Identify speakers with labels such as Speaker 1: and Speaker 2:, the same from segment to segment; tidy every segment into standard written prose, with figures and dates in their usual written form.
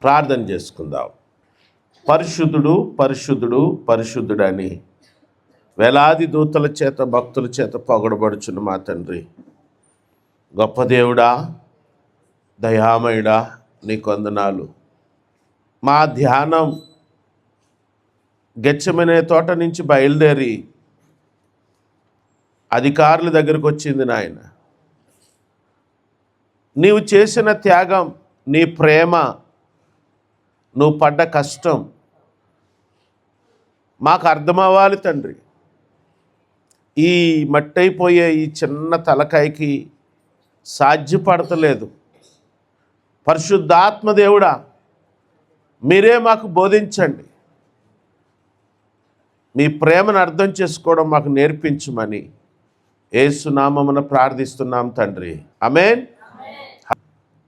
Speaker 1: ప్రార్థన చేసుకుందాం. పరిశుద్ధుడు పరిశుద్ధుడు పరిశుద్ధుడని వేలాది దూతల చేత భక్తుల చేత పొగడబడుచున్న మా తండ్రి, గొప్ప దేవుడా, దయామయుడా, నీకు వందనాలు. మా ధ్యానం గెత్సెమనే తోట నుంచి బయలుదేరి అధికారుల దగ్గరకు వచ్చింది నాయన. నీవు చేసిన త్యాగం, నీ ప్రేమ, నువ్వు పడ్డ కష్టం మాకు అర్థమవ్వాలి తండ్రి. ఈ మట్టయిపోయే ఈ చిన్న తలకాయకి సాధ్యపడతలేదు. పరిశుద్ధాత్మ దేవుడా, మీరే మాకు బోధించండి. మీ ప్రేమను అర్థం చేసుకోవడం మాకు నేర్పించమని యేసు నామమున ప్రార్థిస్తున్నాం తండ్రి, ఆమేన్.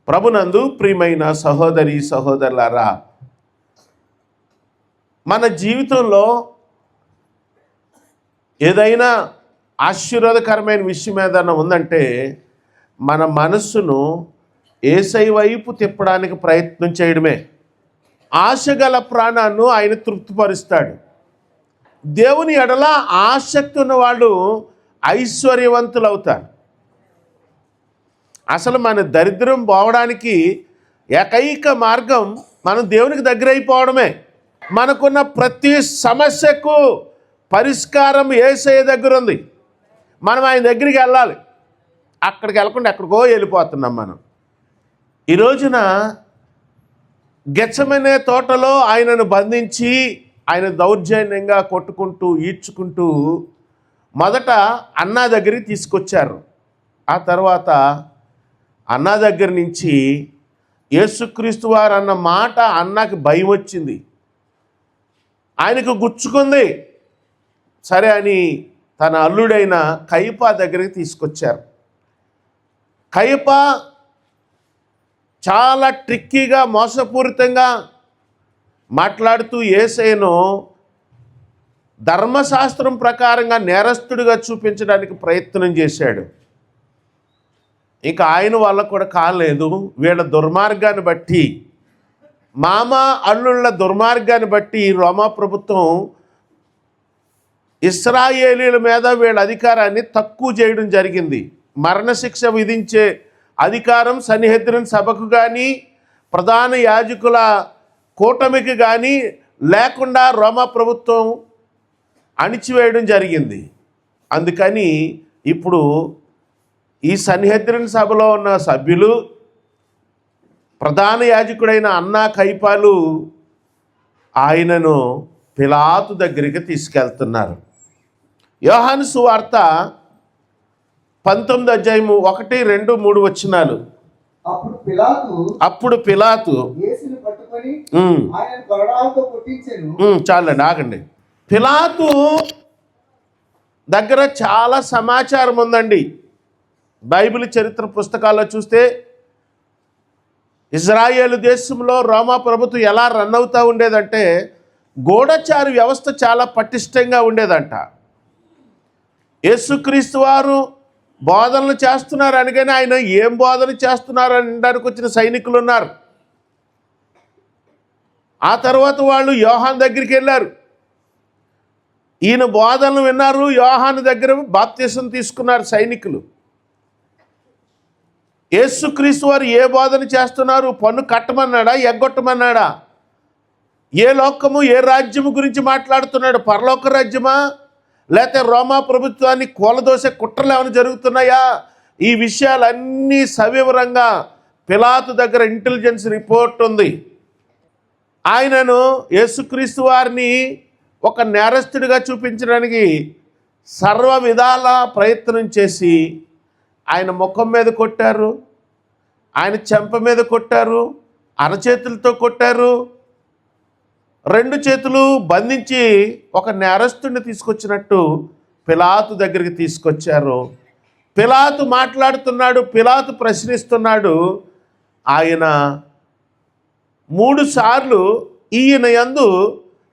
Speaker 1: ప్రభునందు ప్రియమైన సహోదరి సహోదరులారా, మన జీవితంలో ఏదైనా ఆశీర్వాదకరమైన విషయం ఏదైనా ఉందంటే మన మనస్సును యేసయ్య వైపు తిప్పడానికి ప్రయత్నం చేయడమే. ఆశగల ప్రాణాన్ని ఆయన తృప్తిపరుస్తాడు. దేవుని ఎడల ఆసక్తి ఉన్న వాళ్ళు ఐశ్వర్యవంతులు అవుతారు. అసలు మన దరిద్రం పోవడానికి ఏకైక మార్గం మనం దేవునికి దగ్గర అయిపోవడమే. మనకున్న ప్రతి సమస్యకు పరిష్కారం యేసయ్య దగ్గర ఉంది. మనం ఆయన దగ్గరికి వెళ్ళాలి. అక్కడికి వెళ్ళకుండా ఎక్కడికో వెళ్ళిపోతున్నాం మనం. ఈ రోజున గెత్సెమనే తోటలో ఆయనను బంధించి ఆయన దౌర్జన్యంగా కొట్టుకుంటూ ఈడ్చుకుంటూ మొదట అన్నా దగ్గరికి తీసుకొచ్చారు. ఆ తర్వాత అన్నా దగ్గర నుంచి యేసుక్రీస్తు వారు అన్న మాట అన్నాకి భయం వచ్చింది, ఆయనకు గుచ్చుకుంది. సరే అని తన అల్లుడైన కయపా దగ్గరికి తీసుకొచ్చారు. కయపా చాలా ట్రిక్కీగా మోసపూరితంగా మాట్లాడుతూ యేసయ్యను ధర్మశాస్త్రం ప్రకారంగా నేరస్తుడిగా చూపించడానికి ప్రయత్నం చేశాడు. ఇక ఆయన వల్ల కూడా కాలేదు. వీళ్ళ దుర్మార్గాన్ని బట్టి, మామ అల్లుళ్ళ దుర్మార్గాన్ని బట్టి రోమా ప్రభుత్వం ఇశ్రాయేలీల మీద వీళ్ళ అధికారాన్ని తక్కువ చేయడం జరిగింది. మరణశిక్ష విధించే అధికారం సన్హెద్రిన్ సభకు కానీ ప్రధాన యాజకుల కూటమికి కానీ లేకుండా రోమా ప్రభుత్వం అణిచివేయడం జరిగింది. అందుకని ఇప్పుడు ఈ సన్హెద్రిన్ సభలో ఉన్న సభ్యులు, ప్రధాన యాజకుడైన అన్నా కయపాలు ఆయనను పిలాతు దగ్గరికి తీసుకెళ్తున్నారు. యోహాను సువార్త 19వ అధ్యాయము 1, 2, 3 వచనాలు. అప్పుడు పిలాతు చాలండి, ఆగండి. పిలాతు దగ్గర చాలా సమాచారం ఉందండి. బైబిల్ చరిత్ర పుస్తకాల్లో చూస్తే ఇజ్రాయేలు దేశంలో రోమా ప్రభుత్వం ఎలా రన్ అవుతూ ఉండేదంటే గూఢచారి వ్యవస్థ చాలా పటిష్టంగా ఉండేదంట. యేసుక్రీస్తు వారు బోధనలు చేస్తున్నారు అనగానే ఆయన ఏం బోధన చేస్తున్నారు అనడానికి వచ్చిన సైనికులు ఉన్నారు. ఆ తర్వాత వాళ్ళు యోహాను దగ్గరికి వెళ్ళారు. ఈయన బోధనలు విన్నారు. యోహాను దగ్గర బాప్తిసం తీసుకున్నారు సైనికులు. యేసుక్రీస్తు వారు ఏ బోధన చేస్తున్నారు? పన్ను కట్టమన్నాడా, ఎగ్గొట్టమన్నాడా? ఏ లోకము ఏ రాజ్యము గురించి మాట్లాడుతున్నాడు? పరలోక రాజ్యమా, లేకపోతే రోమా ప్రభుత్వాన్ని కూలదోసే కుట్రలు ఏమైనా జరుగుతున్నాయా? ఈ విషయాలన్నీ సవివరంగా పిలాతు దగ్గర ఇంటెలిజెన్స్ రిపోర్ట్ ఉంది. ఆయనను యేసుక్రీస్తు వారిని ఒక నేరస్తుడిగా చూపించడానికి సర్వ విధాల ప్రయత్నం చేసి ఆయన ముఖం మీద కొట్టారు, ఆయన చెంప మీద కొట్టారు, అరచేతులతో కొట్టారు. 2 చేతులు బంధించి ఒక నేరస్తుడిని తీసుకొచ్చినట్టు పిలాతు దగ్గరికి తీసుకొచ్చారు. పిలాతు మాట్లాడుతున్నాడు, పిలాతు ప్రశ్నిస్తున్నాడు. ఆయన 3 సార్లు ఈయన యందు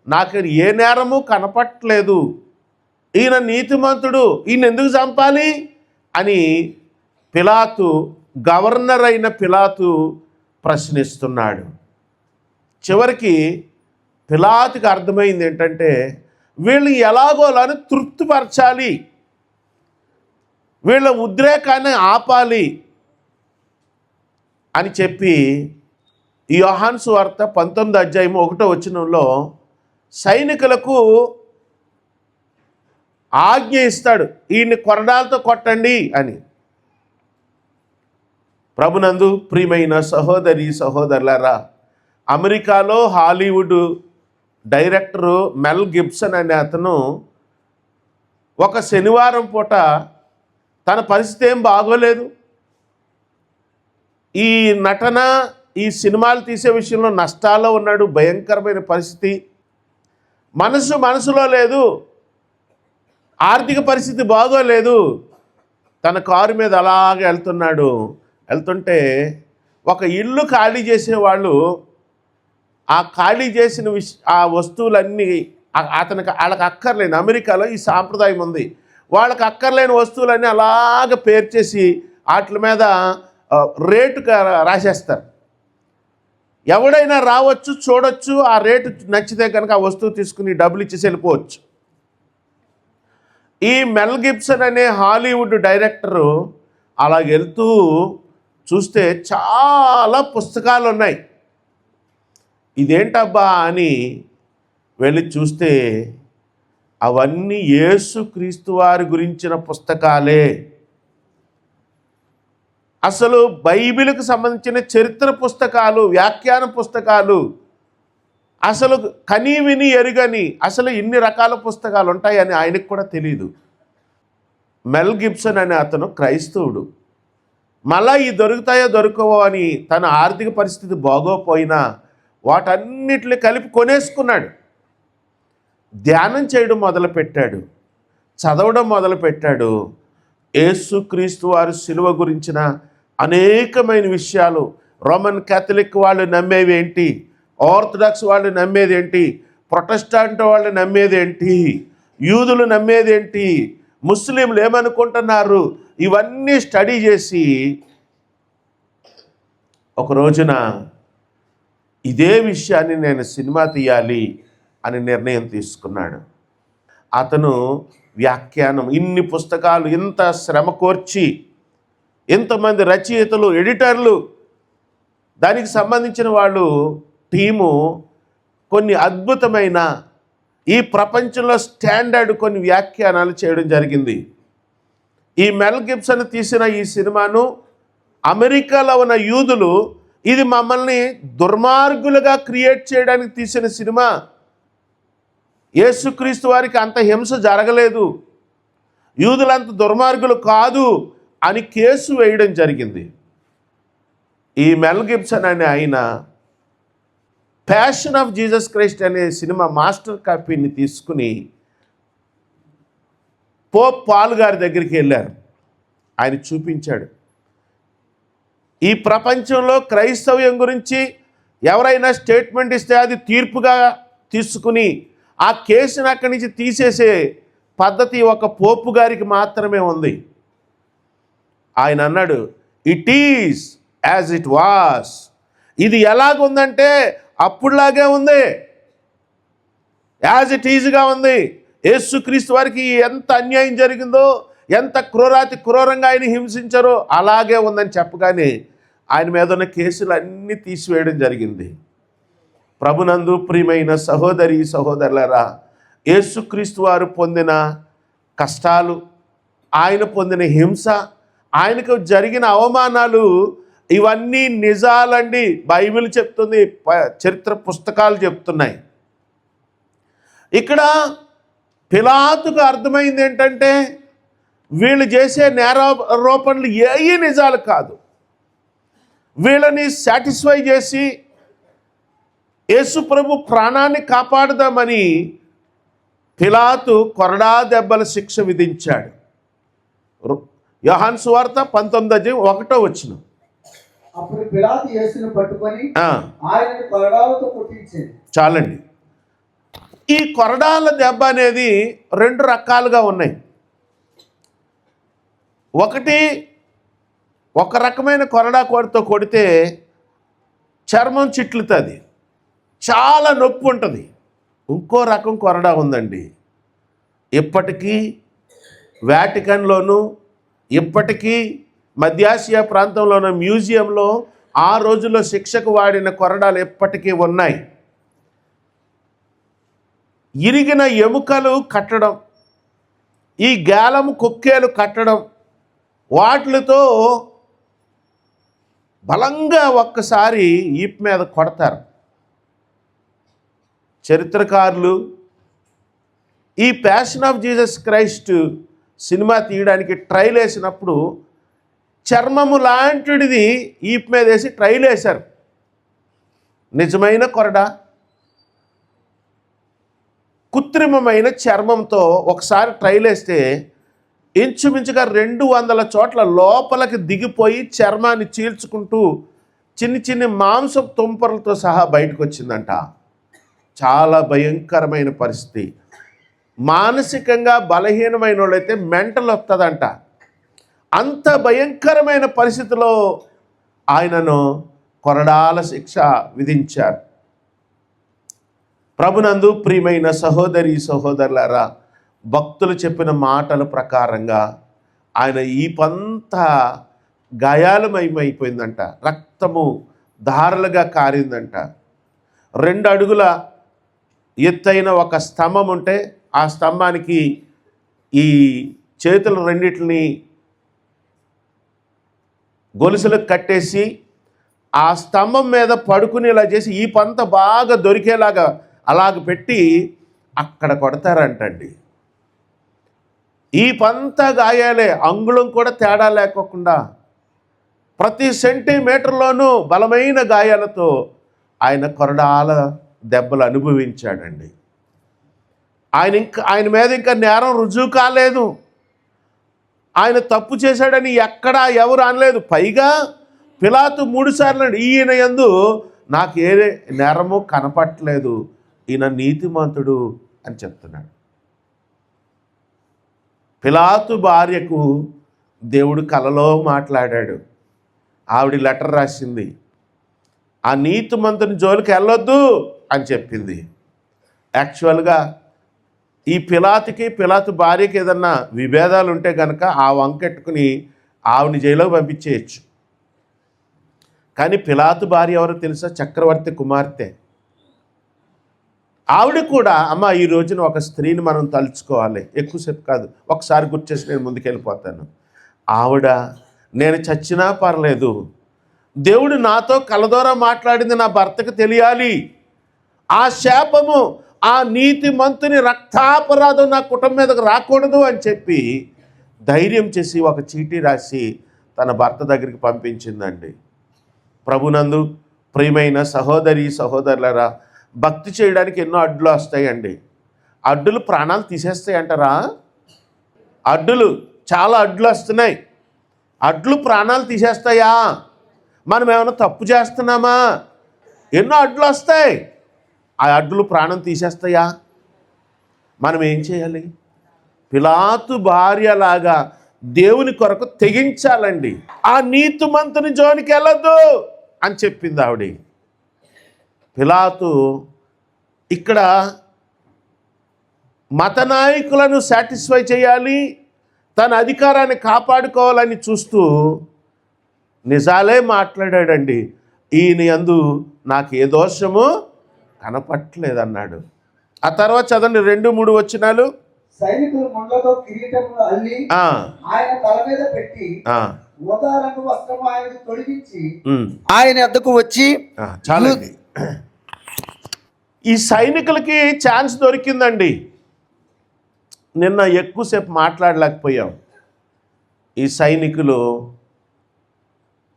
Speaker 1: నాకు ఏ నేరము కనపట్లేదు, ఈయన నీతిమంతుడు, ఈయన ఎందుకు చంపాలి అని పిలాతు, గవర్నర్ అయిన పిలాతు ప్రశ్నిస్తున్నాడు. చివరికి పిలాతుకి అర్థమైంది ఏంటంటే వీళ్ళు ఎలాగోలని తృప్తిపరచాలి, వీళ్ళ ఉద్రేకాన్ని ఆపాలి అని చెప్పి యోహాను సువార్త 19:1 సైనికులకు ఆజ్ఞ ఇస్తాడు, ఈయన్ని కొరడాలతో కొట్టండి అని. ప్రభునందు ప్రియమైన సహోదరి సహోదరులారా, అమెరికాలో హాలీవుడ్ డైరెక్టరు మెల్ గిబ్సన్ అనే అతను ఒక శనివారం పూట తన పరిస్థితి ఏం బాగోలేదు, ఈ నటన ఈ సినిమాలు తీసే విషయంలో నష్టాల్లో ఉన్నాడు, భయంకరమైన పరిస్థితి, మనసులో లేదు, ఆర్థిక పరిస్థితి బాగోలేదు. తన కారు మీద అలాగే వెళ్తుంటే ఒక ఇల్లు ఖాళీ చేసేవాళ్ళు ఆ ఖాళీ చేసిన ఆ వస్తువులన్నీ వాళ్ళకి అక్కర్లేని, అమెరికాలో ఈ సాంప్రదాయం ఉంది, వాళ్ళకి అక్కర్లేని వస్తువులన్నీ అలాగ పేర్చేసి వాటి మీద రేటు రాసేస్తారు. ఎవడైనా రావచ్చు, చూడొచ్చు, ఆ రేటు నచ్చితే కనుక ఆ వస్తువు తీసుకుని డబ్బులు ఇచ్చేసి వెళ్ళిపోవచ్చు. ఈ మెల్ గిబ్సన్ అనే హాలీవుడ్ డైరెక్టరు అలాగెళ్తూ చూస్తే చాలా పుస్తకాలు ఉన్నాయి. ఇదేంటబ్బా అని వెళ్ళి చూస్తే అవన్నీ యేసుక్రీస్తు వారి గురించిన పుస్తకాలే. అసలు బైబిల్కి సంబంధించిన చరిత్ర పుస్తకాలు, వ్యాఖ్యాన పుస్తకాలు, అసలు కనీ విని ఎరుగని అసలు ఇన్ని రకాల పుస్తకాలు ఉంటాయని ఆయనకు కూడా తెలియదు. మెల్ గిబ్సన్ అనే అతను క్రైస్తవుడు. మళ్ళా ఈ దొరుకుతాయో దొరకవో అని తన ఆర్థిక పరిస్థితి బాగోపోయినా వాటన్నిటిని కలిపి కొనేసుకున్నాడు. ధ్యానం చేయడం మొదలుపెట్టాడు, చదవడం మొదలుపెట్టాడు. యేసుక్రీస్తు వారి శిలువ గురించిన అనేకమైన విషయాలు, రోమన్ క్యాథలిక్ వాళ్ళు నమ్మేవి ఏంటి, ఆర్థడాక్స్ వాళ్ళు నమ్మేది ఏంటి, ప్రొటెస్టాంట్ వాళ్ళు నమ్మేది ఏంటి, యూదులు నమ్మేది ఏంటి, ముస్లింలు ఏమనుకుంటున్నారు, ఇవన్నీ స్టడీ చేసి ఒక రోజున ఇదే విషయాన్ని నేను సినిమా తీయాలి అని నిర్ణయం తీసుకున్నాడు. అతను వ్యాఖ్యానం, ఇన్ని పుస్తకాలు, ఇంత శ్రమ కోర్చి, ఇంతమంది రచయితలు, ఎడిటర్లు, దానికి సంబంధించిన వాళ్ళు టీము కొన్ని అద్భుతమైన ఈ ప్రపంచంలో స్టాండర్డ్ కొన్ని వ్యాఖ్యానాలు చేయడం జరిగింది. ఈ మెల్ గిబ్సన్ తీసిన ఈ సినిమాను అమెరికాలో ఉన్న యూదులు ఇది మమ్మల్ని దుర్మార్గులుగా క్రియేట్ చేయడానికి తీసిన సినిమా, యేసుక్రీస్తు వారికి అంత హింస జరగలేదు, యూదులంత దుర్మార్గులు కాదు అని కేసు వేయడం జరిగింది. ఈ మెల్ గిబ్సన్ అనే ఆయన ప్యాషన్ ఆఫ్ జీసస్ క్రైస్ట్ అనే సినిమా మాస్టర్ కాపీని తీసుకుని పోప్ పాల్ గారి దగ్గరికి వెళ్ళారు. ఆయన చూపించాడు, ఈ ప్రపంచంలో క్రైస్తవ్యం గురించి ఎవరైనా స్టేట్మెంట్ ఇస్తే అది తీర్పుగా తీసుకుని ఆ కేసును అక్కడి నుంచి తీసేసే పద్ధతి ఒక పోపు గారికి మాత్రమే ఉంది. ఆయన అన్నాడు, it is as it was, ఇది ఎలాగుందంటే అప్పుడులాగే ఉంది, యాజ్ ఇట్ ఈజ్గా ఉంది. యేసుక్రీస్తు వారికి ఎంత అన్యాయం జరిగిందో, ఎంత క్రూరంగా ఆయన హింసించారో అలాగే ఉందని చెప్పగానే ఆయన మీద ఉన్న కేసులు అన్నీ తీసివేయడం జరిగింది. ప్రభునందు ప్రియమైన సహోదరి సహోదరులారా, యేసుక్రీస్తు వారు పొందిన కష్టాలు, ఆయన పొందిన హింస, ఆయనకు జరిగిన అవమానాలు ఇవన్నీ నిజాలండి. బైబిల్ చెప్తుంది, చరిత్ర పుస్తకాలు చెప్తున్నాయి. ఇక్కడ పిలాతుకు అర్థమైంది ఏంటంటే వీళ్ళు చేసే నేరారోపణలు ఏవి నిజాలు కాదు. వీళ్ళని సాటిస్ఫై చేసి యేసు ప్రభు ప్రాణాన్ని కాపాడుదామని పిలాతు కొరడా దెబ్బల శిక్ష విధించాడు. యోహాను సువార్త 19:1
Speaker 2: అప్పుడు పిలాతు యేసును పట్టుకొని ఆయనను కొరడాలతో కొట్టించాడు.
Speaker 1: చాలండి. ఈ కొరడాల దెబ్బ అనేది 2 రకాలుగా ఉన్నాయి. ఒకటి, ఒక రకమైన కొరడా కోడితో కొడితే చర్మం చిట్లుతుంది, చాలా నొప్పి ఉంటుంది. ఇంకో రకం కొరడా ఉందండి. ఇప్పటికీ వాటికన్లోను, ఇప్పటికీ మధ్యాసియా ప్రాంతంలోని మ్యూజియంలో ఆ రోజుల్లో శిక్షకు వాడిన కొరడాలు ఎప్పటికీ ఉన్నాయి. ఇరిగిన ఎముకలు కట్టడం, ఈ గాలం కొక్కేలు కట్టడం, వాటితో బలంగా ఒక్కసారి ఈప్ మీద కొడతారు. చరిత్రకారులు ఈ passion of Jesus Christ cinema తీయడానికి ట్రైల్ వేసినప్పుడు చర్మము లాంటిది ఈప్ మీద వేసి ట్రైల్ వేశారు. నిజమైన కొరడా కృత్రిమమైన చర్మంతో ఒకసారి ట్రైల్ వేస్తే ఇంచుమించుగా 200 చోట్ల లోపలికి దిగిపోయి చర్మాన్ని చీల్చుకుంటూ చిన్ని చిన్ని మాంసపు తుంపర్లతో సహా బయటకు వచ్చిందంట. చాలా భయంకరమైన పరిస్థితి. మానసికంగా బలహీనమైన వాళ్ళైతే మెంటల్ వస్తుందంట. అంత భయంకరమైన పరిస్థితిలో ఆయనను కొరడాల శిక్ష విధించారు. ప్రభునందు ప్రియమైన సహోదరి సహోదరులారా, భక్తులు చెప్పిన మాటల ప్రకారంగా ఆయన ఈపంతా గాయాలమయమైపోయిందంట. రక్తము ధారలుగా కారిందంట. 2 అడుగుల ఎత్తైన ఒక స్తంభం ఉంటే ఆ స్తంభానికి ఈ చేతులు రెండిటిని గొలుసులకు కట్టేసి ఆ స్తంభం మీద పడుకునేలా చేసి ఈ పంత బాగా దొరికేలాగా అలాగ పెట్టి అక్కడ కొడతారంటండి. ఈ పంత గాయాలే, అంగుళం కూడా తేడా లేకోకుండా ప్రతి సెంటీమీటర్లోనూ బలమైన గాయాలతో ఆయన కొరడాల దెబ్బలు అనుభవించాడండి. ఆయన మీద ఇంకా నేరం రుజువు కాలేదు. ఆయన తప్పు చేశాడని ఎక్కడా ఎవరు అనలేదు. పైగా పిలాతు 3 సార్లు ఈయన యందు నాకు ఏ నేరము కనపట్లేదు, ఈయన నీతిమంతుడు అని చెప్తున్నాడు. పిలాతు భార్యకు దేవుడు కలలో మాట్లాడాడు. ఆవిడ లెటర్ రాసింది, ఆ నీతిమంతుని జోలికి వెళ్ళొద్దు అని చెప్పింది. యాక్చువల్గా ఈ పిలాతు భార్యకి ఏదన్నా విభేదాలు ఉంటే కనుక ఆ వంకెట్టుకుని ఆవిడని జైలుకి పంపించేయచ్చు. కానీ పిలాతు భార్య ఎవరో తెలుసా? చక్రవర్తి కుమార్తె. ఆవిడ కూడా అమ్మ ఈ రోజున ఒక స్త్రీని మనం తలుచుకోవాలి, ఎక్కువసేపు కాదు, ఒకసారి గుర్చేసి నేను ముందుకెళ్ళిపోతాను. ఆవిడ నేను చచ్చినా పర్లేదు, దేవుడు నాతో కళ్ళ ద్వారా మాట్లాడింది నా భర్తకు తెలియాలి, ఆ శాపము ఆ నీతిమంతుని రక్తాపరాధం నా కుటుంబం మీదకు రాకూడదు అని చెప్పి ధైర్యం చేసి ఒక చీటీ రాసి తన భర్త దగ్గరికి పంపించిందండి. ప్రభునందు ప్రియమైన సహోదరి సహోదరులరా, భక్తి చేయడానికి ఎన్నో అడ్డులు వస్తాయండి. అడ్డులు ప్రాణాలు తీసేస్తాయి అంటారా? అడ్డులు చాలా అడ్డులు వస్తున్నాయి. అడ్లు ప్రాణాలు తీసేస్తాయా? మనం ఏమైనా తప్పు చేస్తున్నామా? ఎన్నో అడ్డులు వస్తాయి. ఆ అడ్డులు ప్రాణం తీసేస్తాయా? మనం ఏం చేయాలి? పిలాతు భార్యలాగా దేవుని కొరకు తెగించాలండి. ఆ నీతిమంతుని జోలికి వెళ్ళొద్దు అని చెప్పింది ఆవిడ. పిలాతు ఇక్కడ మత నాయకులను సాటిస్ఫై చేయాలి, తన అధికారాన్ని కాపాడుకోవాలని చూస్తూ నిజాలే మాట్లాడాడండి. ఈయన యందు నాకు ఏ దోషము కనపట్లేదన్నాడు. ఆ తర్వాత చదండి 2-3 వచనాలు.
Speaker 2: సైనికులు ముండ్లతో కిరీటమును అల్లి ఆయన తల మీద పెట్టి ఊదా రంగు వస్త్రము ఆయనకు తొడిగించి ఆయన వద్దకు వచ్చి
Speaker 1: చాలండి. ఈ సైనికులకి ఛాన్స్ దొరికిందండి. నిన్న ఎక్కువసేపు మాట్లాడలేకపోయాం. ఈ సైనికులు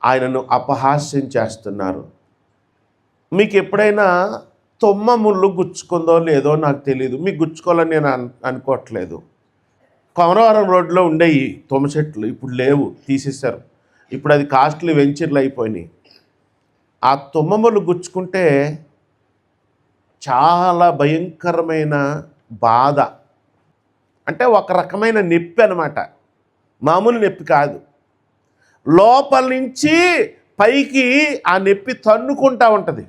Speaker 1: ఆయనను అపహాస్యం చేస్తున్నారు. మీకు ఎప్పుడైనా తొమ్మ ముళ్ళు గుచ్చుకుందో లేదో నాకు తెలియదు, మీకు గుచ్చుకోవాలని నేను అనుకోవట్లేదు. కొమరవరం రోడ్లో ఉండేవి తుమ్మ చెట్లు, ఇప్పుడు లేవు, తీసేశారు. ఇప్పుడు అది కాస్ట్లీ వెంచర్లు అయిపోయినాయి. ఆ తుమ్మ ముళ్ళు గుచ్చుకుంటే చాలా భయంకరమైన బాధ, అంటే ఒక రకమైన నొప్పి అన్నమాట, మామూలు నొప్పి కాదు. లోపల నుంచి పైకి ఆ నొప్పి తన్నుకుంటూ ఉంటుంది.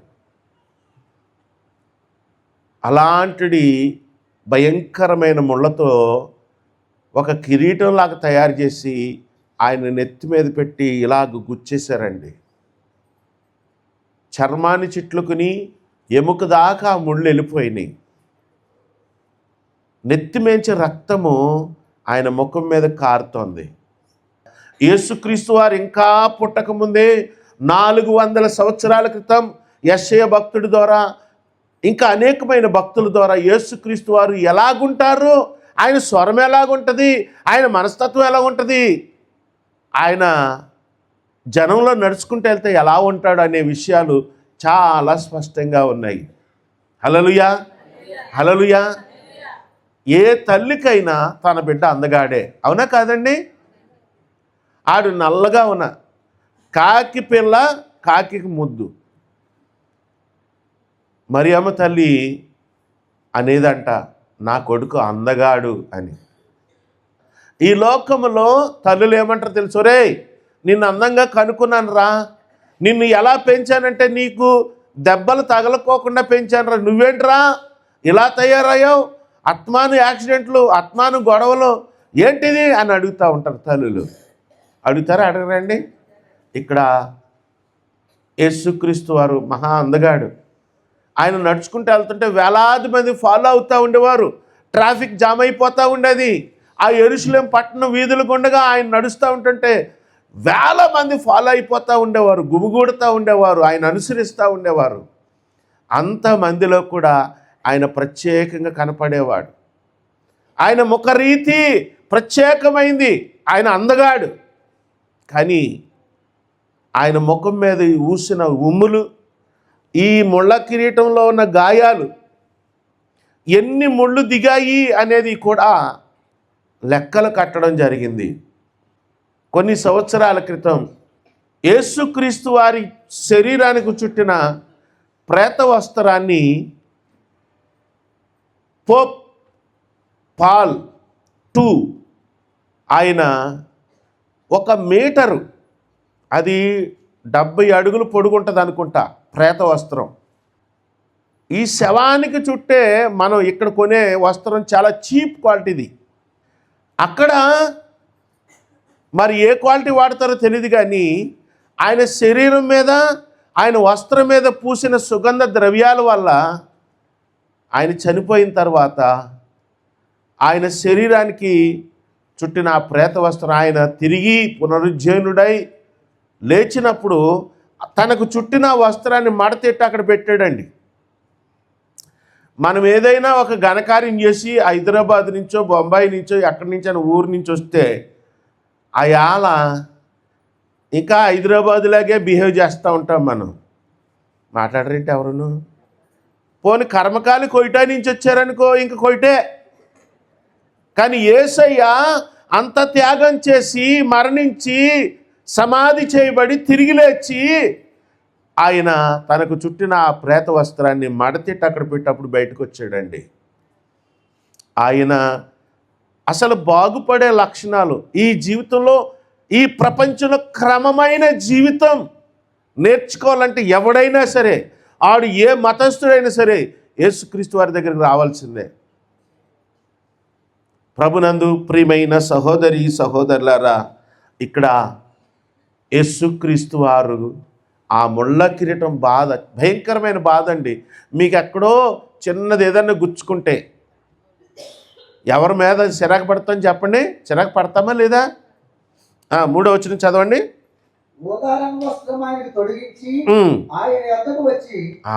Speaker 1: అలాంటి భయంకరమైన ముళ్ళతో ఒక కిరీటంలాగా తయారు చేసి ఆయన నెత్తి మీద పెట్టి ఇలాగ గుచ్చేశారండి. చర్మాన్ని చిట్లుకుని ఎముక దాకా ఆ ముళ్ళు వెళ్ళిపోయినాయి. నెత్తిమేంచి రక్తము ఆయన ముఖం మీద కారుతోంది. యేసుక్రీస్తు వారు ఇంకా పుట్టకముందే 400 సంవత్సరాల క్రితం యెషయా భక్తుడి ద్వారా ఇంకా అనేకమైన భక్తుల ద్వారా యేసుక్రీస్తు వారు ఎలాగుంటారు, ఆయన స్వరం ఎలాగుంటుంది, ఆయన మనస్తత్వం ఎలాగుంటుంది, ఆయన జనంలో నడుచుకుంటూ వెళ్తే ఎలా ఉంటాడు అనే విషయాలు చాలా స్పష్టంగా ఉన్నాయి. హల్లెలూయా, హల్లెలూయా. ఏ తల్లికైనా తన బిడ్డ అందగాడే, అవునా కాదండి? ఆడు నల్లగా ఉన్న కాకి పిల్ల కాకి ముద్దు. మరియమ్మ తల్లి అనేదంట, నా కొడుకు అందగాడు అని. ఈ లోకములో తల్లులు ఏమంటారు తెలుసు? రే, నిన్ను అందంగా కనుక్కున్నాను రా, నిన్ను ఎలా పెంచానంటే నీకు దెబ్బలు తగలకోకుండా పెంచాను రా, నువ్వేంట్రా ఇలా తయారయ్యావు, ఆత్మాను యాక్సిడెంట్లు, ఆత్మాను గొడవలు, ఏంటిది అని అడుగుతూ ఉంటారు తల్లులు. అడుగుతారా? అడగరండి. ఇక్కడ యేసుక్రీస్తు వారు మహా అందగాడు. ఆయన నడుచుకుంటూ వెళ్తుంటే వేలాది మంది ఫాలో అవుతూ ఉండేవారు. ట్రాఫిక్ జామ్ అయిపోతూ ఉండేది. ఆ యెరూషలేం పట్టణం వీధులు గుండగా ఆయన నడుస్తూ ఉంటుంటే వేల మంది ఫాలో అయిపోతూ ఉండేవారు, గుమిగూడుతూ ఉండేవారు, ఆయన అనుసరిస్తూ ఉండేవారు. అంతమందిలో కూడా ఆయన ప్రత్యేకంగా కనపడేవాడు. ఆయన ముఖరీతి ప్రత్యేకమైంది, ఆయన అందగాడు. కానీ ఆయన ముఖం మీద ఊసిన ఉమ్ములు, ఈ ముళ్ళ కిరీటంలో ఉన్న గాయాలు, ఎన్ని ముళ్ళు దిగాయి అనేది కూడా లెక్కలు కట్టడం జరిగింది. కొన్ని సంవత్సరాల క్రితం యేసుక్రీస్తు వారి శరీరానికి చుట్టిన ప్రేత వస్త్రాన్ని పోప్ పాల్ II ఆయన 1 మీటరు, అది 70 అడుగులు పొడుగుంటుంది అనుకుంటా ప్రేత వస్త్రం. ఈ శవానికి చుట్టే మనం ఇక్కడ కొనే వస్త్రం చాలా చీప్ క్వాలిటీది. అక్కడ మరి ఏ క్వాలిటీ వాడతారో తెలియదు, కానీ ఆయన శరీరం మీద, ఆయన వస్త్రం మీద పూసిన సుగంధ ద్రవ్యాల వల్ల ఆయన చనిపోయిన తర్వాత ఆయన శరీరానికి చుట్టిన ఆ ప్రేత వస్త్రం ఆయన తిరిగి పునరుజ్జీనుడై లేచినప్పుడు తనకు చుట్టిన వస్త్రాన్ని మడతెట్టి అక్కడ పెట్టాడండి. మనం ఏదైనా ఒక ఘనకార్యం చేసి హైదరాబాద్ నుంచో బొంబాయి నుంచో ఎక్కడి నుంచో ఊరు నుంచి వస్తే ఆ యాల ఇంకా హైదరాబాదులాగే బిహేవ్ చేస్తూ ఉంటాం మనం. మాట్లాడరేంటి ఎవరును? పోనీ కర్మకాలి కొయిటా నుంచి వచ్చారనుకో, ఇంక కొయిటే. కానీ యేసయ్య అంత త్యాగం చేసి మరణించి సమాధి చేయబడి తిరిగి లేచి ఆయన తనకు చుట్టిన ఆ ప్రేత వస్త్రాన్ని మడతెట్టి అక్కడ పెట్టేటప్పుడు బయటకు వచ్చాడండి. ఆయన అసలు బాగుపడే లక్షణాలు ఈ జీవితంలో, ఈ ప్రపంచంలో క్రమమైన జీవితం నేర్చుకోవాలంటే ఎవడైనా సరే, ఆడు ఏ మతస్థుడైనా సరే యేసుక్రీస్తు వారి దగ్గరికి రావాల్సిందే. ప్రభునందు ప్రియమైన సహోదరి సహోదరులారా, ఇక్కడ యేసుక్రీస్తు వారు ఆ ముళ్ళ కిరీటం బాధ, భయంకరమైన బాధ అండి. మీకు ఎక్కడో చిన్నది ఏదన్నా గుచ్చుకుంటే ఎవరి మీద చిరాకు పడతాం చెప్పండి? చిరాకు పడతామా లేదా? 3వ వచనం చదవండి.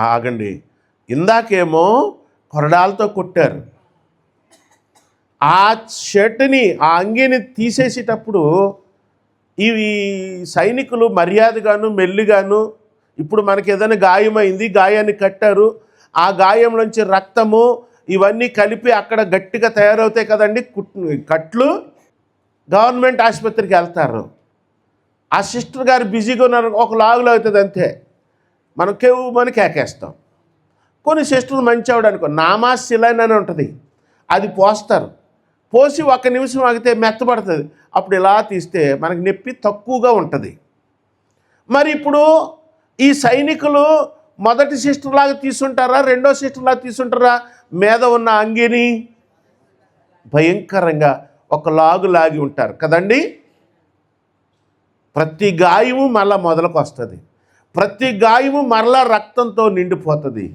Speaker 1: ఆగండి, ఇందాకేమో కొరడాలతో కొట్టారు. ఆ షర్ట్ని, ఆ అంగీని తీసేసేటప్పుడు ఈ సైనికులు మర్యాదగాను మెల్లిగాను, ఇప్పుడు మనకి ఏదైనా గాయమైంది, గాయాన్ని కట్టారు, ఆ గాయంలోంచి రక్తము ఇవన్నీ కలిపి అక్కడ గట్టిగా తయారవుతాయి కదండి కట్లు. గవర్నమెంట్ ఆసుపత్రికి వెళ్తారు, ఆ సిస్టర్ గారు బిజీగా ఉన్నారు, ఒక లాగులో అవుతుంది అంతే, మనం కేవమని కేకేస్తాం. కొన్ని సిస్టర్లు మంచి ఆవిడ అనుకో, నామాశిలైన్ అని ఉంటుంది, అది పోస్తారు. పోసి 1 నిమిషం ఆగితే మెత్తబడుతుంది. అప్పుడు ఇలా తీస్తే మనకి నొప్పి తక్కువగా ఉంటుంది. మరి ఇప్పుడు ఈ సైనికులు మొదటి సిస్టర్ లాగా తీసుంటారా, రెండో సిస్టర్ లాగా తీసుంటారా? మీద ఉన్న అంగీని భయంకరంగా ఒక లాగు లాగి ఉంటారు కదండి. ప్రతి గాయము మళ్ళా మొదలకు వస్తుంది, ప్రతి గాయము మరలా రక్తంతో నిండిపోతుంది.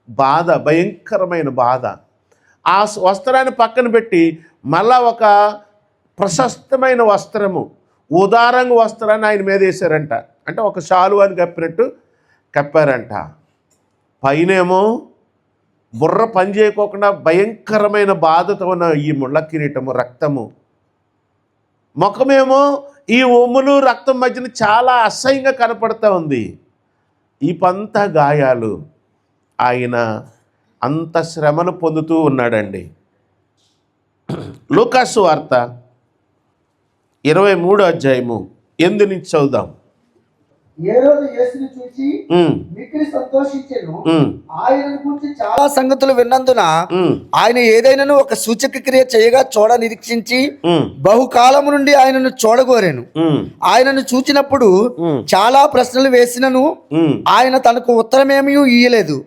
Speaker 1: బాధ, భయంకరమైన బాధ. ఆ వస్త్రాన్ని పక్కన పెట్టి మళ్ళా ఒక ప్రశస్తమైన వస్త్రము, ఉదారంగ వస్త్రాన్ని ఆయన మీద వేశారంట. అంటే ఒక షాలు అని కప్పినట్టు కప్పారంట. పైనేమో బుర్ర పని చేయకోకుండా భయంకరమైన బాధతో ఉన్న ఈ ముళ్ళ కిరీటము, రక్తము. ముఖమేమో ఈ ఉమ్ములు రక్తం మధ్యన చాలా అసహ్యంగా కనపడుతూ ఉంది. ఈ పంత గాయాలు. ఆయన అంత శ్రమను పొందుతూ ఉన్నాడండి. లూకాసు వార్త 23వ అధ్యాయము 8 నుంచి చదువుదాం.
Speaker 2: హేరోదు యేసుని చూచి మిక్కిలి సంతోషించెను. ఆయనను గురించి చాలా సంగతులు విన్నందున ఆయన ఏదైనాను ఒక సూచక క్రియ చేయగా చూడ నిరీక్షించి బహుకాలము నుండి ఆయనను చూడగోరాను. ఆయనను చూచినప్పుడు చాలా ప్రశ్నలు వేసినను ఆయన తనకు ఉత్తరమేమీ ఇయ్యలేదు.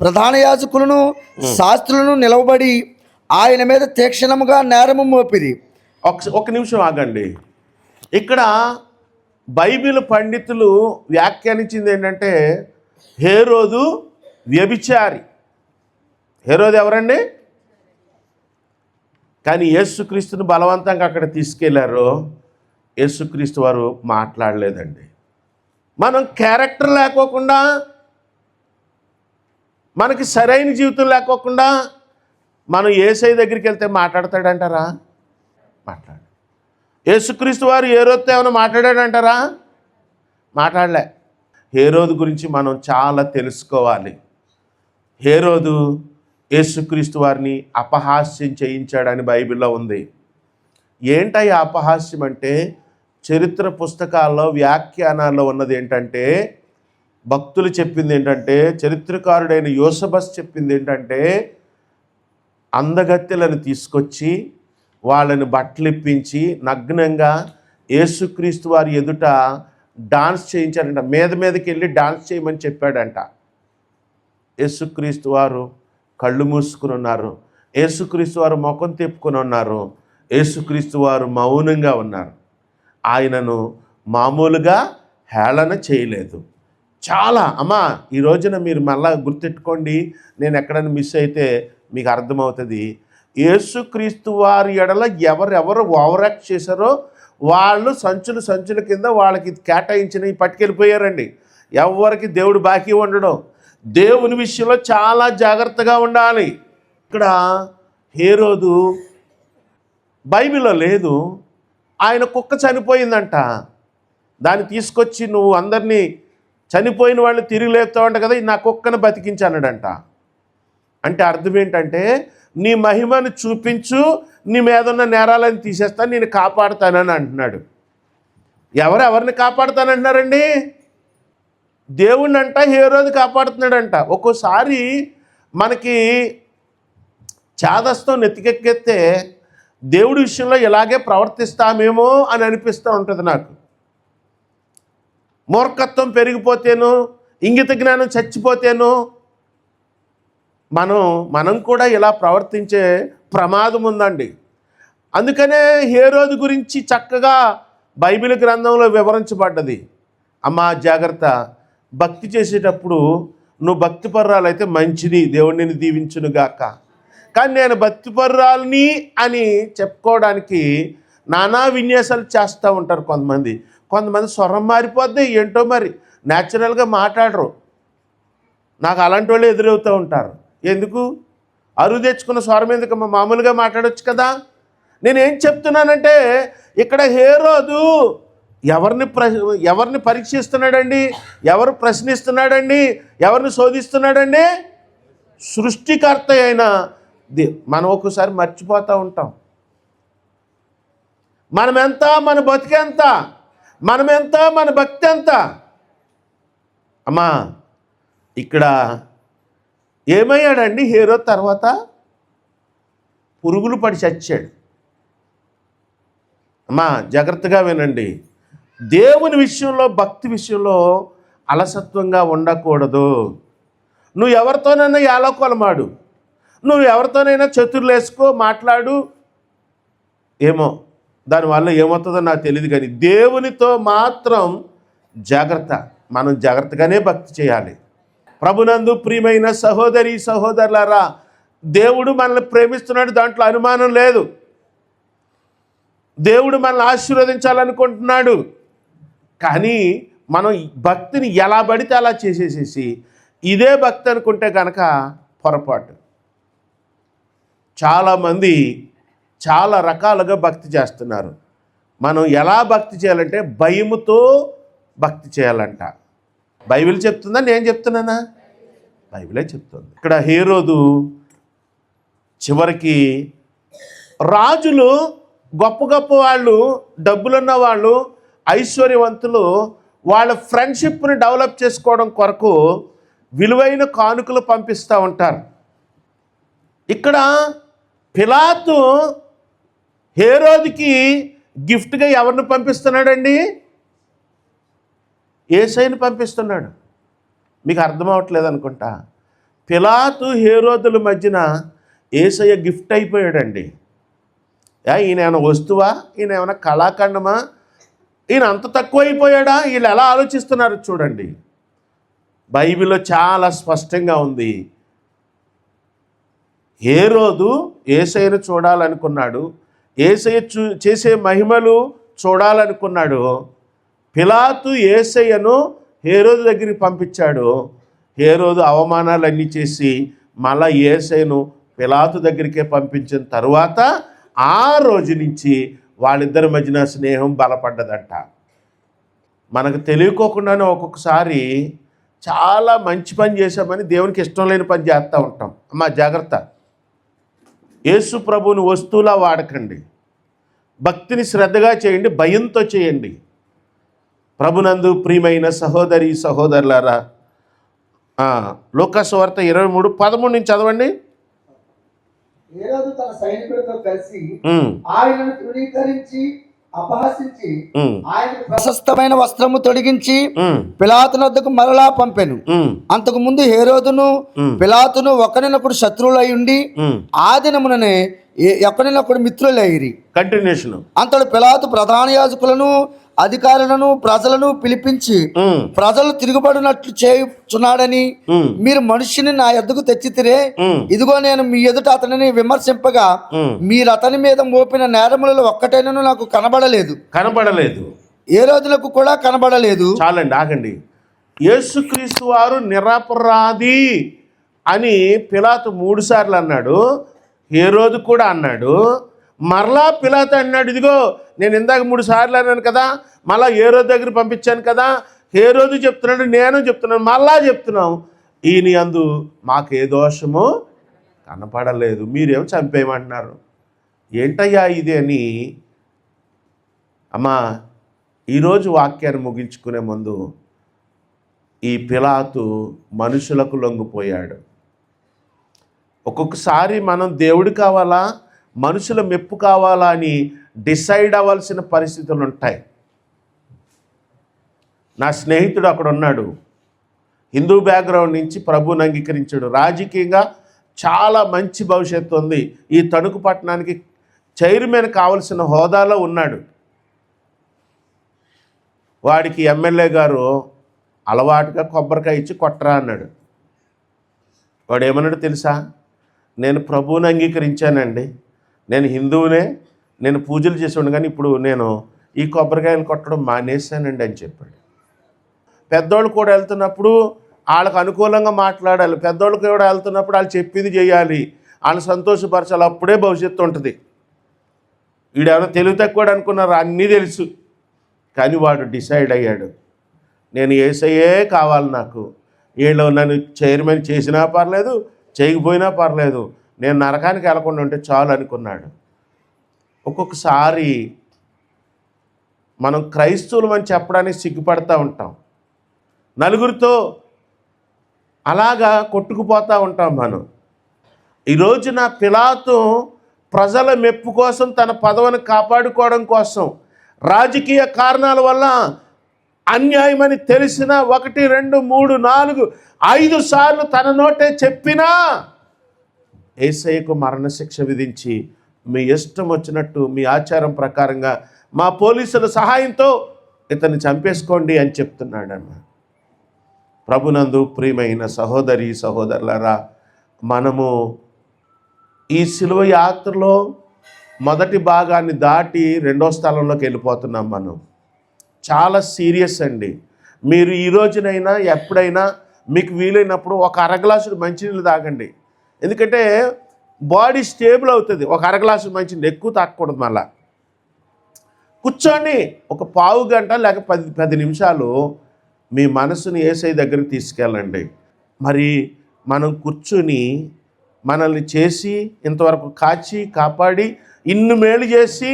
Speaker 2: ప్రధాన యాజకులను శాస్త్రులను నిలవబడి ఆయన మీద తీక్షణముగా నేరము మోపిరి.
Speaker 1: ఒక నిమిషం ఆగండి. ఇక్కడ బైబిల్ పండితులు వ్యాఖ్యానించింది ఏంటంటే హేరోదు వ్యభిచారి. హేరోదు ఎవరండి? కానీ యేసుక్రీస్తుని బలవంతంగా అక్కడ తీసుకెళ్లారు. యేసుక్రీస్తు వారు మాట్లాడలేదండి. మనం క్యారెక్టర్ లేకోకుండా, మనకి సరైన జీవితం లేకోకుండా మనం యేసయ్య దగ్గరికి వెళ్తే మాట్లాడతాడంటారా? మాట్లాడు. యేసుక్రీస్తు వారు హేరోదుతో ఏమైనా మాట్లాడాడంటారా? మాట్లాడలే. హేరోదు గురించి మనం చాలా తెలుసుకోవాలి. హేరోదు యేసుక్రీస్తు వారిని అపహాస్యం చేయించాడని బైబిల్లో ఉంది. ఏంటయ్యా అపహాస్యం అంటే? చరిత్ర పుస్తకాల్లో వ్యాఖ్యానాల్లో ఉన్నది ఏంటంటే, భక్తులు చెప్పింది ఏంటంటే, చరిత్రకారుడైన యోసబస్ చెప్పింది ఏంటంటే, అందగత్తెలను తీసుకొచ్చి వాళ్ళని బట్టలిప్పించి నగ్నంగా యేసుక్రీస్తు వారి ఎదుట డాన్స్ చేయించాడంట. మీదకి వెళ్ళి డాన్స్ చేయమని చెప్పాడంట. యేసుక్రీస్తు వారు కళ్ళు మూసుకుని ఉన్నారు. యేసుక్రీస్తు వారు ముఖం తిప్పుకొని ఉన్నారు. యేసుక్రీస్తు వారు మౌనంగా ఉన్నారు. ఆయనను మామూలుగా హేళన చేయలేదు. చాలా అమ్మా, ఈ రోజున మీరు మళ్ళా గుర్తెట్టుకోండి. నేను ఎక్కడైనా మిస్ అయితే మీకు అర్థమవుతుంది. యేసుక్రీస్తు వారి ఎడల ఎవరెవరు ఓవరాక్ట్ చేశారో వాళ్ళు సంచుల కింద వాళ్ళకి కేటాయించినవి పట్టుకెళ్ళిపోయారండి. ఎవరికి దేవుడు బాకీ ఉండడం. దేవుని విషయంలో చాలా జాగ్రత్తగా ఉండాలి. ఇక్కడ హేరోదు బైబిల్లో లేదు. ఆయన కుక్క చనిపోయిందంట. దాన్ని తీసుకొచ్చి నువ్వు అందరినీ చనిపోయిన వాళ్ళు తిరిగి లేపుతావంట కదా, నా కుక్కను బతికించానడంట. అంటే అర్థం ఏంటంటే, నీ మహిమను చూపించు, నీ మీద ఉన్న నేరాలను తీసేస్తాను, నేను కాపాడుతానని అంటున్నాడు. ఎవరిని కాపాడుతానంటున్నారండి? దేవుణ్ణి అంట హేరోదు కాపాడుతున్నాడంట. ఒక్కోసారి మనకి చాదస్తం నెత్తికెక్కెత్తే దేవుడి విషయంలో ఇలాగే ప్రవర్తిస్తామేమో అని అనిపిస్తూ ఉంటుంది నాకు. మూర్ఖత్వం పెరిగిపోతేను, ఇంగిత జ్ఞానం చచ్చిపోతేను మనం కూడా ఇలా ప్రవర్తించే ప్రమాదం ఉందండి. అందుకనే హేరోదు గురించి చక్కగా బైబిల్ గ్రంథంలో వివరించబడ్డది. అమ్మా జాగ్రత్త, భక్తి చేసేటప్పుడు నువ్వు భక్తిపరురాలైతే మంచిది, దేవుడు నిన్ను దీవించునుగాక. కానీ నేను భక్తిపరురాలని అని చెప్పుకోవడానికి నానా విన్యాసాలు చేస్తూ ఉంటారు కొంతమంది. స్వరం మారిపోద్ది ఏంటో మరి, న్యాచురల్గా మాట్లాడరు. నాకు అలాంటి వాళ్ళు ఎదురవుతూ ఉంటారు. ఎందుకు? అరువు తెచ్చుకున్న స్వరం ఎందుకు? మామూలుగా మాట్లాడవచ్చు కదా. నేనేం చెప్తున్నానంటే, ఇక్కడ హేరోదు ఎవరిని పరీక్షిస్తున్నాడండి? ఎవరు ప్రశ్నిస్తున్నాడండి? ఎవరిని శోధిస్తున్నాడండి? సృష్టికర్త అయిన మనం ఒక్కసారి మర్చిపోతూ ఉంటాం. మనమెంత, మన బతికెంత, మనమెంత, మన భక్తి ఎంత. అమ్మా ఇక్కడ ఏమయ్యాడండి హేరోదు? తర్వాత పురుగులు పడి చచ్చాడు. అమ్మా జాగ్రత్తగా వినండి. దేవుని విషయంలో, భక్తి విషయంలో అలసత్వంగా ఉండకూడదు. నువ్వు ఎవరితోనైనా యాలోకొలమాడు, నువ్వు ఎవరితోనైనా చతుర్లు వేసుకో, మాట్లాడు, ఏమో దానివల్ల ఏమవుతుందో నాకు తెలియదు, కానీ దేవునితో మాత్రం జాగ్రత్త. మనం జాగ్రత్తగానే భక్తి చేయాలి. ప్రభునందు ప్రియమైన సహోదరి సహోదరులారా, దేవుడు మనల్ని ప్రేమిస్తున్నాడు, దాంట్లో అనుమానం లేదు. దేవుడు మనల్ని ఆశీర్వదించాలనుకుంటున్నాడు. కానీ మనం భక్తిని ఎలా పడితే అలా చేసేసేసి ఇదే భక్తి అనుకుంటే కనుక పొరపాటు. చాలామంది చాలా రకాలుగా భక్తి చేస్తున్నారు. మనం ఎలా భక్తి చేయాలంటే భయముతో భక్తి చేయాలంట. బైబిల్ చెప్తుందా, నేను చెప్తున్నానా? బైబిలే చెప్తుంది. ఇక్కడ హేరోదు చివరికి రాజులు, గొప్ప గొప్ప వాళ్ళు, డబ్బులున్న వాళ్ళు, ఐశ్వర్యవంతులు వాళ్ళ ఫ్రెండ్షిప్ని డెవలప్ చేసుకోవడం కొరకు విలువైన కానుకలు పంపిస్తూ ఉంటారు. ఇక్కడ పిలాతు హేరోదుకి గిఫ్ట్గా ఎవరిని పంపిస్తున్నాడండి? యేసయ్యని పంపిస్తున్నాడు. మీకు అర్థం అవ్వట్లేదు అనుకుంటా. పిలాతు హేరోదుల మధ్యన యేసయ్య గిఫ్ట్ అయిపోయాడండి. ఈయన ఏమైనా వస్తువా? ఈయన ఏమైనా కళాఖండమా? ఈయన అంత తక్కువ అయిపోయాడా? వీళ్ళు ఎలా ఆలోచిస్తున్నారు చూడండి. బైబిల్లో చాలా స్పష్టంగా ఉంది. హేరోదు యేసయ్యను చూడాలనుకున్నాడు, యేసయ్య చేసే మహిమలు చూడాలనుకున్నాడు. పిలాతు యేసయ్యను హేరోదు దగ్గరికి పంపించాడు. హేరోదు అవమానాలన్నీ చేసి మళ్ళా యేసయ్యను పిలాతు దగ్గరికే పంపించిన తరువాత ఆ రోజు నుంచి వాళ్ళిద్దరి మధ్యన స్నేహం బలపడ్డదంట. మనకు తెలియకోకుండానే ఒక్కొక్కసారి చాలా మంచి పని చేశామని దేవునికి ఇష్టం లేని పని చేస్తూ ఉంటాం. అమ్మా జాగ్రత్త. యేసు ప్రభువుని వస్తువులా వాడకండి. భక్తిని శ్రద్ధగా చేయండి, భయంతో చేయండి. ప్రభునందు ప్రియమైన సహోదరి సహోదరులారా, లూకా సువార్త 23:13 నుంచి చదవండి.
Speaker 2: హేరోదు తన సైనికులతో కలిసి ఆయనను తృణీకరించి అపహసించి ఆయనకు ప్రశస్తమైన వస్త్రము తొడిగించి పిలాతు వద్దకు మరలా పంపెను. అంతకు ముందు హేరోదును పిలాతును ఒకరినొకడు శత్రువులై ఉండి ఆ దినముననే ఒకరినొకడు మిత్రులైరి.
Speaker 1: కంటిన్యూషన్.
Speaker 2: అంతడు పిలాతు ప్రధాన యాజకులను, అధికారులను, ప్రజలను పిలిపించి ప్రజలు తిరుగుబడినట్లు చేయుచున్నాడని మీరు మనుష్యుని నా ఎద్దుకు తెచ్చితిరే, ఇదిగో నేను మీ ఎదుట అతనిని విమర్శింపగా మీరు అతని మీద మోపిన నేరములలో ఒక్కటైనను నాకు కనబడలేదు. ఏ రోజులకు కూడా కనబడలేదు.
Speaker 1: చాలండి, ఆగండి. యేసుక్రీస్తు వారు నిరపరాధి అని పిలాతు 3 సార్లు అన్నాడు. హేరోదు కూడా అన్నాడు. మరలా పిలాతు అన్నాడు, ఇదిగో నేను ఇందాక 3 సార్లు అన్నాను కదా, మళ్ళా హేరోదు దగ్గర పంపించాను కదా. హేరోదు చెప్తున్నాడు, నేను చెప్తున్నాను, మళ్ళా చెప్తున్నాం, ఈయన యందు మాకే దోషము కనపడలేదు, మీరేమో చంపేయమంటున్నారు, ఏంటయ్యా ఇది అని. అమ్మా, ఈరోజు వాక్యాన్ని ముగించుకునే ముందు ఈ పిలాతు మనుషులకు లొంగిపోయాడు. ఒక్కొక్కసారి మనం దేవుడు కావాలా, మనుషుల మెప్పు కావాలా అని డిసైడ్ అవ్వాల్సిన పరిస్థితులు ఉంటాయి. నా స్నేహితుడు అక్కడ ఉన్నాడు, హిందూ బ్యాక్గ్రౌండ్ నుంచి ప్రభువుని అంగీకరించాడు, రాజకీయంగా చాలా మంచి భవిష్యత్తు ఉంది, ఈ తణుకు పట్టణానికి చైర్మన్ కావలసిన హోదాలో ఉన్నాడు. వాడికి ఎమ్మెల్యే గారు అలవాటుగా కొబ్బరికాయ ఇచ్చి కొట్టరా అన్నాడు. వాడు ఏమన్నాడు తెలుసా? నేను ప్రభువుని అంగీకరించానండి, నేను హిందువునే, నేను పూజలు చేసేవాడు, కానీ ఇప్పుడు నేను ఈ కొబ్బరికాయలు కొట్టడం మానేశానండి అని చెప్పాడు. పెద్దోళ్ళు కూడా వెళ్తున్నప్పుడు వాళ్ళకు అనుకూలంగా మాట్లాడాలి, పెద్దోళ్ళకి కూడా వెళ్తున్నప్పుడు వాళ్ళు చెప్పింది చేయాలి, వాళ్ళని సంతోషపరచాలి, అప్పుడే భవిష్యత్తు ఉంటుంది. వీడేమైనా తెలివి తక్కువ అనుకున్నారు, అన్నీ తెలుసు. కానీ వాడు డిసైడ్ అయ్యాడు, నేను యేసయ్యే కావాలి, నాకు వీళ్ళు నన్ను చైర్మన్ చేసినా పర్లేదు, చేయకపోయినా పర్లేదు, నేను నరకానికి వెళ్ళకుండా ఉంటే చాలు అనుకున్నాడు. ఒక్కొక్కసారి మనం క్రైస్తవులు అని చెప్పడానికి సిగ్గుపడతా ఉంటాం, నలుగురితో అలాగా కొట్టుకుపోతూ ఉంటాం మనం. ఈ రోజున పిలాతు ప్రజల మెప్పు కోసం, తన పదవిని కాపాడుకోవడం కోసం, రాజకీయ కారణాల వల్ల అన్యాయమని తెలిసిన 1, 2, 3, 4, 5 సార్లు తన నోటే చెప్పినా యేసయ్యకు మరణశిక్ష విధించి మీ ఇష్టం వచ్చినట్టు మీ ఆచారం ప్రకారంగా మా పోలీసుల సహాయంతో ఇతన్ని చంపేసుకోండి అని చెప్తున్నాడన్న. ప్రభునందు ప్రియమైన సహోదరి సహోదరులారా, మనము ఈ శిలువ యాత్రలో మొదటి భాగాన్ని దాటి రెండో స్థలంలోకి వెళ్ళిపోతున్నాం. మనం చాలా సీరియస్ అండి. మీరు ఈ రోజునైనా ఎప్పుడైనా మీకు వీలైనప్పుడు ఒక అరగ్లాసుడు మంచినీళ్ళు తాగండి. ఎందుకంటే బాడీ స్టేబుల్ అవుతుంది. ఒక అరగ్లాసు మంచినీళ్ళు ఎక్కువ తాగకూడదు. మళ్ళా కూర్చోండి ఒక పావు గంట లేక 10 నిమిషాలు మీ మనసుని యేసయ్య దగ్గరికి తీసుకెళ్ళండి. మరి మనం కూర్చుని మనల్ని చేసి ఇంతవరకు కాచి కాపాడి ఇన్ని మేలు చేసి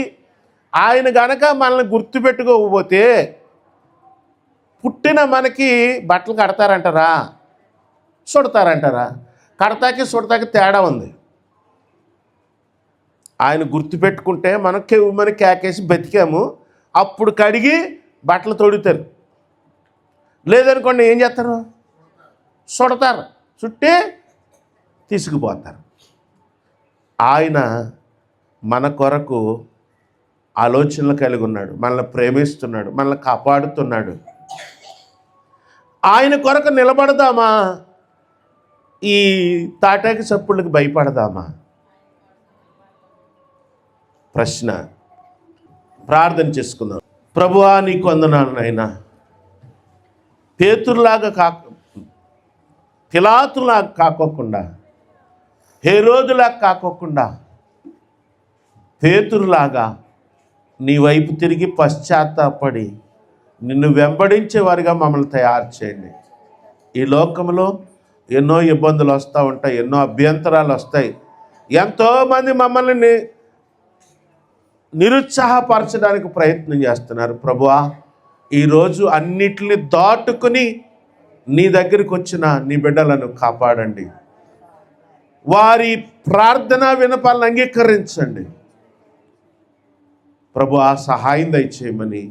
Speaker 1: ఆయన గనక మనల్ని గుర్తుపెట్టుకోకపోతే పుట్టిన మనకి బట్టలు కడతారంటారా, చుడతారంటారా? కడతాకి చుడతాకి తేడా ఉంది. ఆయన గుర్తుపెట్టుకుంటే మన కేకేసి బతికాము, అప్పుడు కడిగి బట్టలు తొడుగుతారు. లేదనుకోండి ఏం చేస్తారు? చుడతారు, చుట్టి తీసుకుపోతారు. ఆయన మన కొరకు ఆలోచనలు కలిగి ఉన్నాడు, మనల్ని ప్రేమిస్తున్నాడు, మనల్ని కాపాడుతున్నాడు. ఆయన కొరకు నిలబడదామా? ఈ తాటాకి చప్పుళ్ళకి భయపడదామా? ప్రశ్న. ప్రార్థన చేసుకుందాం. ప్రభువా, నీకు వందనాలు నాయనా. పేతురులాగా పిలాతులాగా కాకోకుండా, హేరోదులాగా కాకోకుండా, పేతురులాగా నీ వైపు తిరిగి పశ్చాత్తాపడి నిన్ను వెంబడించే వారిగా మమ్మల్ని తయారు చేయండి. ఈ లోకంలో ఎన్నో ఇబ్బందులు వస్తూ ఉంటాయి, ఎన్నో అభ్యంతరాలు వస్తాయి. ఎంతోమంది మమ్మల్ని నిరుత్సాహపరచడానికి ప్రయత్నం చేస్తున్నారు. ప్రభువా, ఈరోజు అన్నిటిని దాటుకుని నీ దగ్గరికి వచ్చిన నీ బిడ్డలను కాపాడండి. వారి ప్రార్థన విన్నపాలను అంగీకరించండి. ప్రభువా, సహాయం దయచేయమని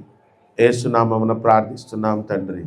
Speaker 1: యేసు నామమున ప్రార్థిస్తున్నాం తండ్రి.